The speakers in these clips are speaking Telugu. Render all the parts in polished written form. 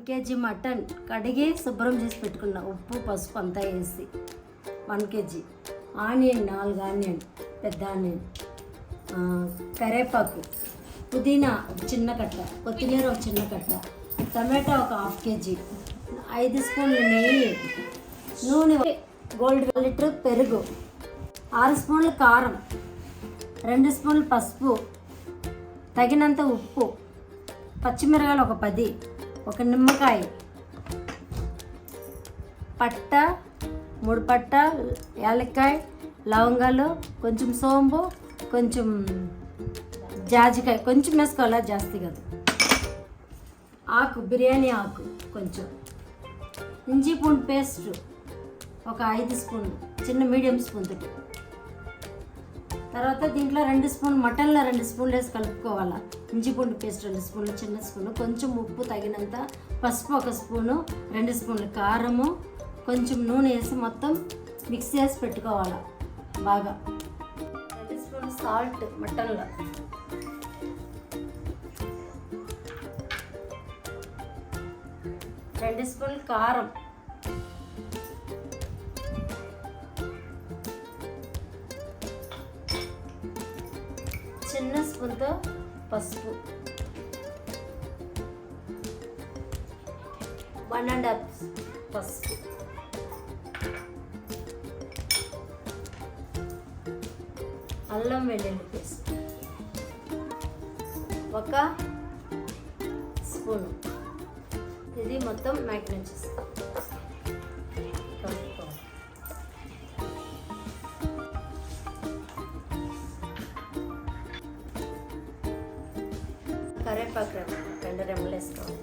kg మటన్ కడిగి శుభ్రం చేసి పెట్టుకున్నా, ఉప్పు పసుపు అంతా వేసి 1 kg. ఆనియన్ 4 ఆనియన్, పెద్ద ఆనియన్, కరివేపాకు, పుదీనా ఒక చిన్న కట్ట, కొత్తిమీర ఒక చిన్న కట్ట, టమాటా ఒక 1/2 kg, 5 స్పూన్లు నెయ్యి, నూనె, గోల్డ్ 1 లీటర్ పెరుగు, 6 స్పూన్లు కారం, 2 స్పూన్లు పసుపు, తగినంత ఉప్పు, పచ్చిమిరకాయలు ఒక 10, ఒక నిమ్మకాయ, పట్ట 3 పట్ట, యాలక్కాయ, లవంగాలు, కొంచెం సోంపు, కొంచెం జాజికాయ, కొంచెం వేసుకోవాలా, జాస్తి కాదు, ఆకు, బిర్యానీ ఆకు కొంచెం, ఇంజీ పూండి పేస్ట్ ఒక 5 స్పూన్లు, చిన్న మీడియం స్పూన్ తోటి. తర్వాత దీంట్లో 2 స్పూన్లు, మటన్లో 2 స్పూన్లు వేసి కలుపుకోవాలా. ఇంజీ పూండి పేస్ట్ 2 స్పూన్లు, చిన్న స్పూను, కొంచెం ఉప్పు తగినంత, పసుపు 1 స్పూను, 2 స్పూన్లు కారము, కొంచెం నూనె వేసి మొత్తం మిక్స్ చేసి పెట్టుకోవాలా బాగా. 2 స్పూన్లు సాల్ట్ మటన్లో, 2 స్పూన్లు కారం, చిన్న స్పూన్తో పసుపు, 1½ పసుపు, అల్లం వెల్లుల్లి పేస్ట్ 1 స్పూను. ఇది మొత్తం మ్యాగ్నేట్ చేసుకో. కరివేపాకు 2 రెమ్మలు వేసుకోవాలి.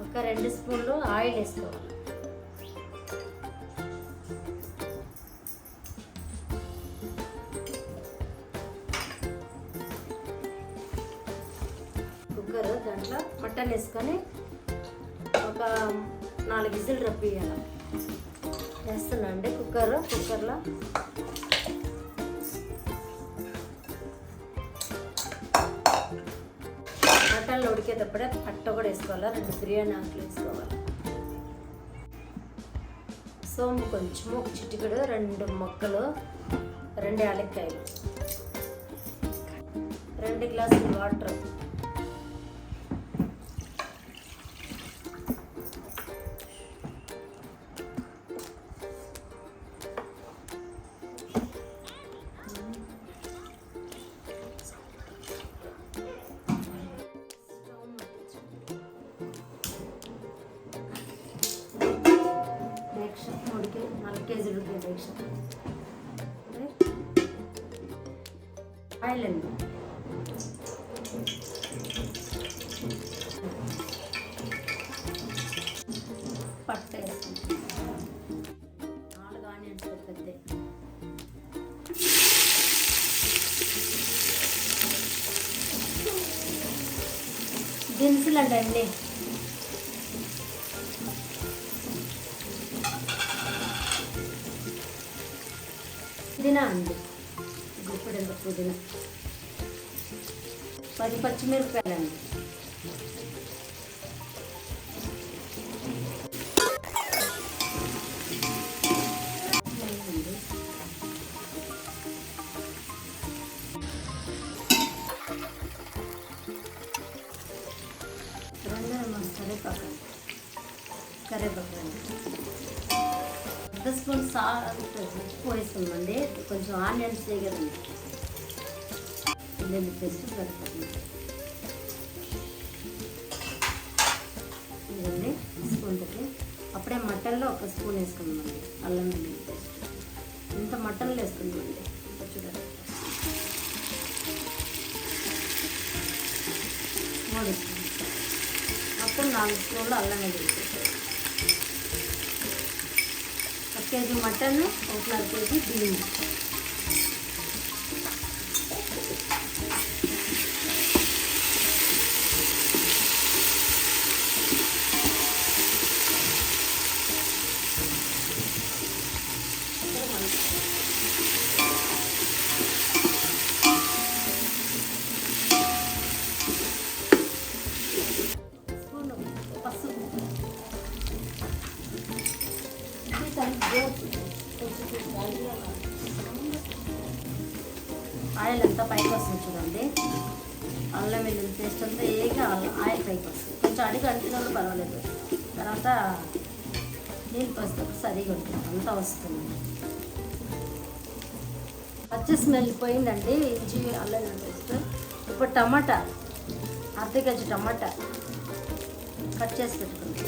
ఒక 2 స్పూన్లు ఆయిల్ వేసుకోవాలి. కుక్కర్, దాంట్లో మటన్ వేసుకొని ఒక 4 విజిల్ రప్పియాలి. వేస్తున్నా అండి కుక్కర్లో మటన్లో ఉడికేటప్పుడే పట్ట కూడా వేసుకోవాలి, 2 బిర్యానీ ఆకులు వేసుకోవాలి, సోంపు కొంచెము, ఒక చిటికెడు, 2 మొక్కలు, 2 యాలక్కాయలు, 2 గ్లాసులు వాటర్, ఉడికి 4 కేజీలు ఉడికే ఆయిల్ అండి, పట్ట వేసుకుంటాం, 4 ఆనియన్స్ పెద్ద, దినుసులు అండి, పుదీనా అండి, గుప్పెడంత పుదీనా, 10 పచ్చిమిరపకాయలు అండి, కరివేపాకు 1 స్పూన్ సాల్ట్, ఉప్పు వేస్తుందండి, కొంచెం ఆనియన్స్ చేయగలండి, వెల్లుల్లి పేస్ట్ సరిపోతుంది, ఇదండి స్పూన్ తోటి. అప్పుడే మటన్లో 1 స్పూన్ వేసుకుందామండి అల్లం వెల్లుల్లి పేస్ట్, ఇంత మటన్లో వేసుకుందామండి, చూడండి 3 స్పూన్, మొత్తం 4 స్పూన్లు అల్లం వెల్లుల్లి పేస్ట్, 1 కేజీ మటన్, 1.5 కేజీ బియ్యం, ఆయిల్ అంతా పైకి వస్తుంది చూడండి. అల్లం వెల్లుల్లి పేస్ట్ అంతా ఏగా ఆయిల్ పైకి వస్తుంది. కొంచెం అడిగి అంటున్నా పర్వాలేదు. తర్వాత నీళ్ళు పోస్తే సరిగా ఉంటుంది, అంతా వస్తుంది. పచ్చి స్మెల్ పోయిందండి. ఇంచి అల్లం వెల్లుల్లి పేస్ట్. ఇప్పుడు టమాటా, అర్ధ కేజీ టమాటా కట్ చేసి పెట్టుకుంది.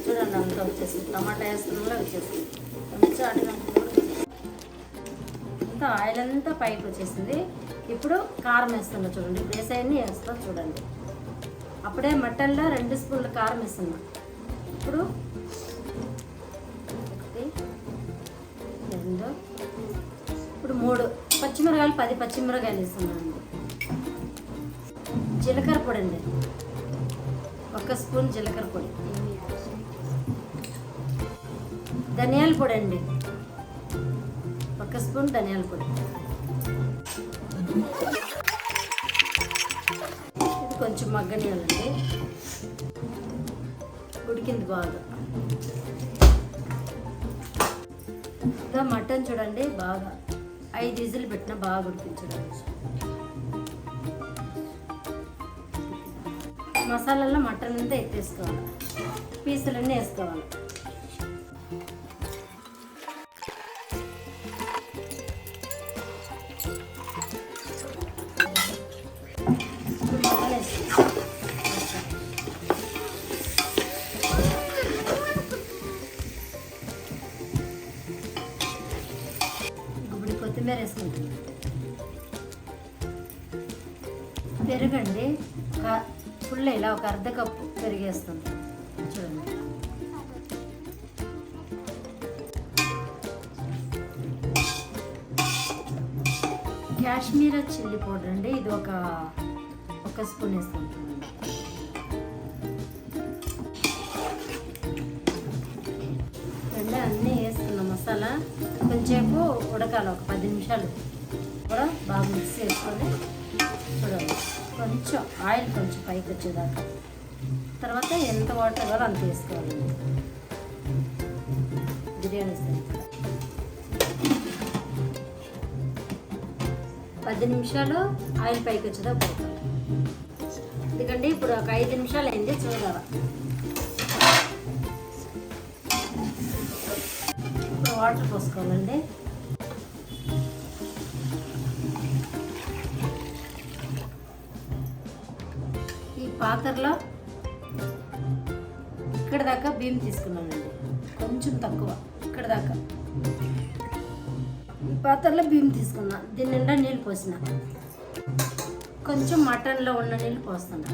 చూడండి అంతా వచ్చేసి టమాటా వేస్తున్నా వచ్చేసింది. కొంచెం అడిగినప్పుడు అంతా ఆయిల్ అంతా పైకి వచ్చేసింది. ఇప్పుడు కారం వేస్తున్నా చూడండి. ఇప్పుడు వేసాయని వేస్తా చూడండి. అప్పుడే మటన్లో 2 స్పూన్ల కారం వేస్తున్నా. ఇప్పుడు 1 2 ఇప్పుడు 3 పచ్చిమిరకాయలు, 10 పచ్చిమిరకాయలు వేస్తున్నాను. జీలకర్ర పొడి అండి, 1 స్పూన్ జీలకర్ర పొడి. ధనియాల పొడి అండి, 1 స్పూన్ ధనియాల పొడి. ఇది కొంచెం మగ్గనియాలండి. ఉడికింది బాగా. ఇంకా మటన్ చూడండి బాగా 5 విజిల్ పెట్టినా బాగా ఉడికించడం. మసాలాలో మటన్ అంతా ఎత్తేసుకోవాలి, పీసులన్నీ వేసుకోవాలి. కొత్తిమీర వేసుకుంటాం. పెరుగండి ఫుల్ ఇలా 1 అర్ధ కప్పు పెరిగేస్తుంది చూడండి. కాశ్మీరీ చిల్లీ పౌడర్ అండి, ఇది 1 స్పూన్ వేసుకుంటాం. అన్నీ వేసుకున్న మసాలా కొంచెంసేపు ఉడకాలి, 10 నిమిషాలు కూడా బాగా మిక్స్ చేసుకొని చూడాలి. కొంచెం ఆయిల్ కొంచెం పైకి వచ్చేదాకా. తర్వాత ఎంత వాటర్ కావాలో అంత వేసుకోవాలి. బిర్యానీ 10 నిమిషాలు ఆయిల్ పైకి వచ్చేదాకా ఉడకాలి. ఎందుకంటే ఇప్పుడు 5 నిమిషాలు అయింది చూడాలి. వాటర్ పోసుకోవాలండి. ఈ పాత్రలో ఇక్కడ దాకా బియ్యం తీసుకున్నానండి, కొంచెం తక్కువ. ఇక్కడ దాకా ఈ పాత్రలో బియ్యం తీసుకున్నా. దీని నిండా నీళ్ళు పోసిన. కొంచెం మటన్లో ఉన్న నీళ్ళు పోస్తున్నా.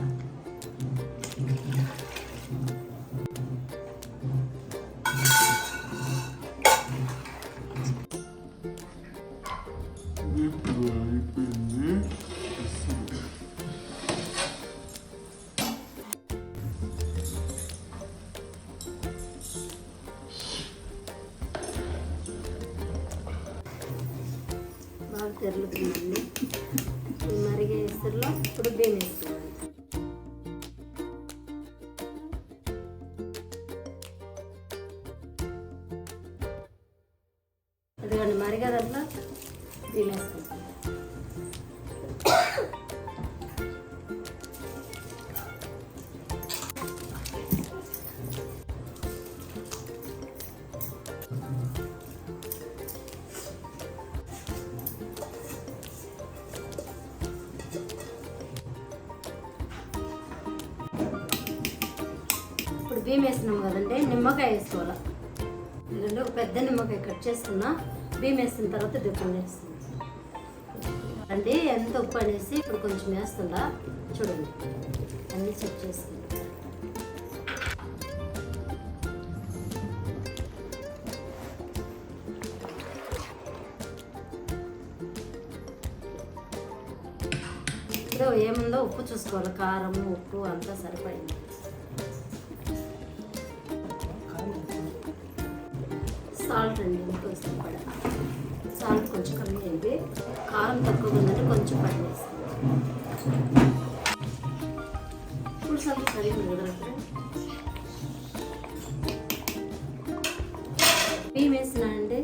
బాగా తెరులుతుందండి. ఈ మరిగే ఇసురులో ఇప్పుడు బియ్యం వేసుకోవాలి. అదిగోండి మరిగే దాంట్లో బియ్యం వేసుకుంటాం. ఇప్పుడు బియ్యం వేసినాం కదండి, నిమ్మకాయ వేసుకోవాలి. ఎందుకంటే 1 పెద్ద నిమ్మకాయ కట్ చేసుకున్నా. బియ్యం వేసిన తర్వాత దిప్పలు వేస్తుంది అండి. ఎంత ఉప్పు అనేసి ఇప్పుడు కొంచెం వేస్తుందా చూడండి. అన్నీ చెక్ చేసుకుంటా. ఇప్పుడు ఏముందో ఉప్పు చూసుకోవాలి. కారం ఉప్పు అంతా సరిపడింది. సాల్ట్ అండి, ఇంకో సరిపడా సాల్ట్ కొంచెం కమ్మి అయింది. కారం తక్కువ ఉందంటే కొంచెం పడి వేస్తుంది. పులుసు అంతా సరిగ్గా కదా అక్కడ బియ్యం వేసినానండి.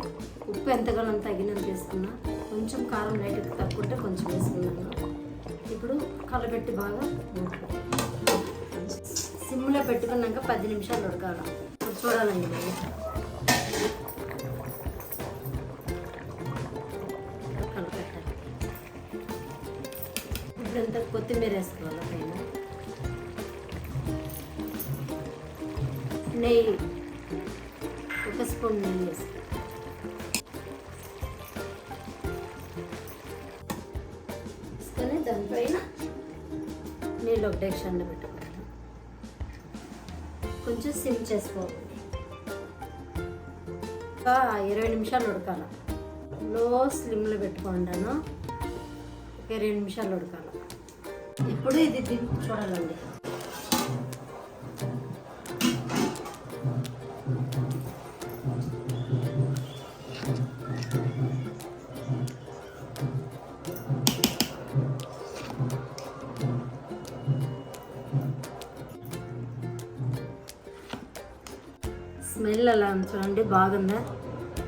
ఉప్పు ఎంతగానో తగినంత వేసుకున్నా, కొంచెం కారం లైట్గా తక్కువ కొంచెం వేసుకున్నాను. ఇప్పుడు కలబెట్టి బాగా సిమ్లో పెట్టుకున్నాక 10 నిమిషాలు ఉడకాలి. ఇప్పుడు చూడాలండి మరి కలపెట్టాలి. ఇప్పుడంతా కొత్తిమీర వేసుకోవాలి. పైన నెయ్యి, 1 స్పూన్ నెయ్యి వేసుకోవాలి. వేసుకొని దానిపైన నీళ్ళు ఒక డెక్షన్లో పెట్టుకోవాలి. కొంచెం సిమ్ చేసుకోవాలి. ఇంకా 20 నిమిషాలు ఉడకాలి. లో స్లిమ్లో పెట్టుకుంటాను. ఒక 20 నిమిషాలు ఉడకాలి. ఇప్పుడు ఇది దింపు చూడాలండి. స్మెల్ అలా ఉంది చూడండి, బాగుందా?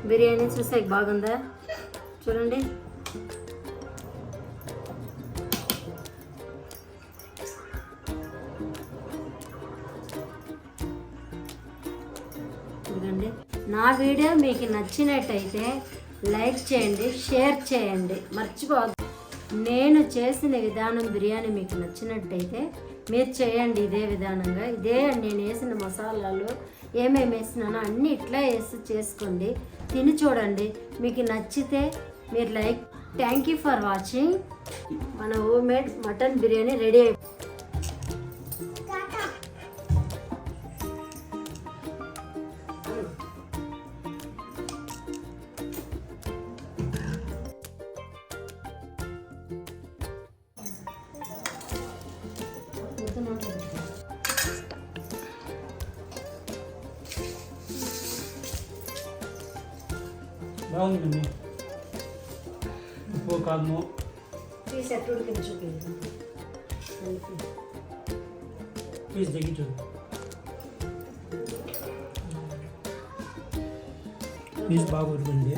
బిర్యానీ చూసే బాగుందా? చూడండి. చూడండి, నా వీడియో మీకు నచ్చినట్టయితే లైక్ చేయండి, షేర్ చేయండి, మర్చిపోవద్దు. నేను చేసిన విధానం బిర్యానీ మీకు నచ్చినట్టయితే మీరు చేయండి ఇదే విధానంగా. ఇదే నేను వేసిన మసాలాలు ఏమేమి వేసినానో అన్నీ ఇట్లా వేసి చేసుకోండి, తిని చూడండి. మీకు నచ్చితే మీరు like. Thank you for watching. మన home made mutton biryani ready అయిపోయింది. బాగుందండి. ఉప్పు కారము పీస్ ఎట్టు ఉడికించు, పీస్ తగ్గించు. పీస్ బాగా ఉడికింది.